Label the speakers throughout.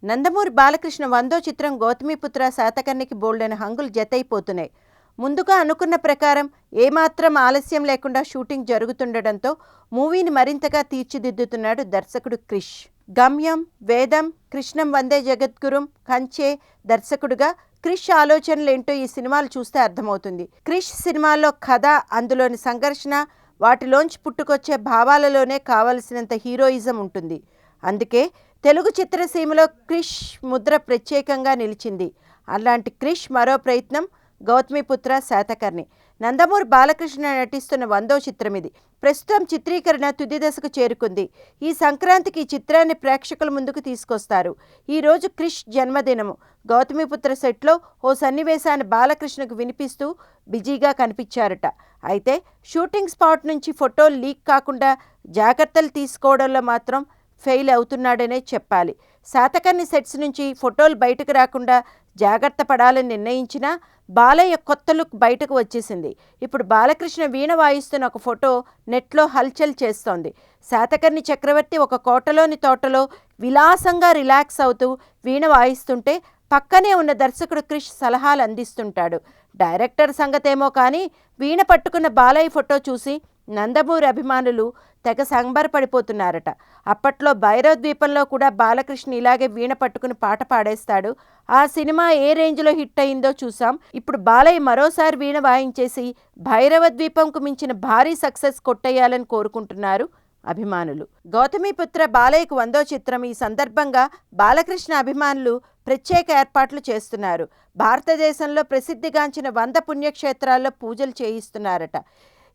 Speaker 1: నందమూరి బాలకృష్ణ 100వ చిత్రం 'గౌతమిపుత్ర శాతకర్ణి'కి బోల్డెని హంగులు జతైపోతున్నాయి. ముందుగా అనుకున్న ప్రకారం ఏమాత్రం ఆలస్యం లేకుండా షూటింగ్ జరుగుతుండటంతో మూవీని మరింతగా తీర్చిదిద్దుతున్నాడు దర్శకుడు క్రిష్. గమ్యం, వేదం, కృష్ణం వందే జగద్గురుం, కంచె దర్శకుడుగా క్రిష్ ఆలోచనలేంటో ఈ సినిమాలు చూస్తే అర్థమవుతుంది. క్రిష్ సినిమాల్లో కథ, అందులోని సంఘర్షణ, వాటిలోంచి పుట్టుకొచ్చే భావాలలోనే కావలసినంత హీరోయిజం ఉంటుంది. అందుకే తెలుగు చిత్రసీమలో క్రిష్ ముద్ర ప్రత్యేకంగా నిలిచింది. అలాంటి క్రిష్ మరో ప్రయత్నం 'గౌతమిపుత్ర శాతకర్ణి'. నందమూరి బాలకృష్ణ నటిస్తున్న 100వ చిత్రం ఇది. ప్రస్తుతం చిత్రీకరణ తుది దశకు చేరుకుంది. ఈ సంక్రాంతికి ఈ చిత్రాన్ని ప్రేక్షకుల ముందుకు తీసుకొస్తారు. ఈరోజు క్రిష్ జన్మదినము. 'గౌతమిపుత్ర' సెట్లో ఓ సన్నివేశాన్ని బాలకృష్ణకు వినిపిస్తూ బిజీగా కనిపించారట. అయితే షూటింగ్ స్పాట్ నుంచి ఫోటోలు లీక్ కాకుండా జాగ్రత్తలు తీసుకోవడంలో మాత్రం ఫెయిల్ అవుతున్నాడనే చెప్పాలి. శాతకర్ణి సెట్స్ నుంచి ఫోటోలు బయటకు రాకుండా జాగ్రత్త పడాలని నిర్ణయించినా బాలయ్య కొత్త లుక్ బయటకు వచ్చేసింది. ఇప్పుడు బాలకృష్ణ వీణ వాయిస్తున్న ఒక ఫోటో నెట్లో హల్చల్ చేస్తోంది. శాతకర్ణి చక్రవర్తి ఒక కోటలోని తోటలో విలాసంగా రిలాక్స్ అవుతూ వీణ వాయిస్తుంటే పక్కనే ఉన్న దర్శకుడు క్రిష్ సలహాలు అందిస్తుంటాడు. డైరెక్టర్ సంగతేమో కానీ వీణ పట్టుకున్న బాలయ్య ఫోటో చూసి నందమూరి అభిమానులు తెగ సంబరపడిపోతున్నారట. అప్పట్లో భైరవ ద్వీపంలో కూడా బాలకృష్ణ ఇలాగే వీణ పట్టుకుని పాట పాడేస్తాడు. ఆ సినిమా ఏ రేంజ్లో హిట్ అయిందో చూసాం. ఇప్పుడు బాలయ్య మరోసారి వీణ వాయించేసి భైరవ ద్వీపంకు మించిన భారీ సక్సెస్ కొట్టేయాలని కోరుకుంటున్నారు అభిమానులు. 'గౌతమిపుత్ర' బాలయ్యకు 100వ చిత్రం. ఈ సందర్భంగా బాలకృష్ణ అభిమానులు ప్రత్యేక ఏర్పాట్లు చేస్తున్నారు. భారతదేశంలో ప్రసిద్ధిగాంచిన 100 పుణ్యక్షేత్రాల్లో పూజలు చేయిస్తున్నారట.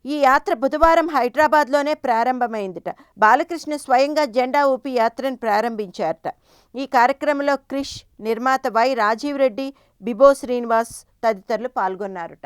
Speaker 1: ఈ యాత్ర బుధవారం హైదరాబాద్లోనే ప్రారంభమైందిట. బాలకృష్ణ స్వయంగా జెండా ఊపి యాత్రను ప్రారంభించారట. ఈ కార్యక్రమంలో క్రిష్, నిర్మాత వై రాజీవ్ రెడ్డి, బిబో శ్రీనివాస్ తదితరులు పాల్గొన్నారట.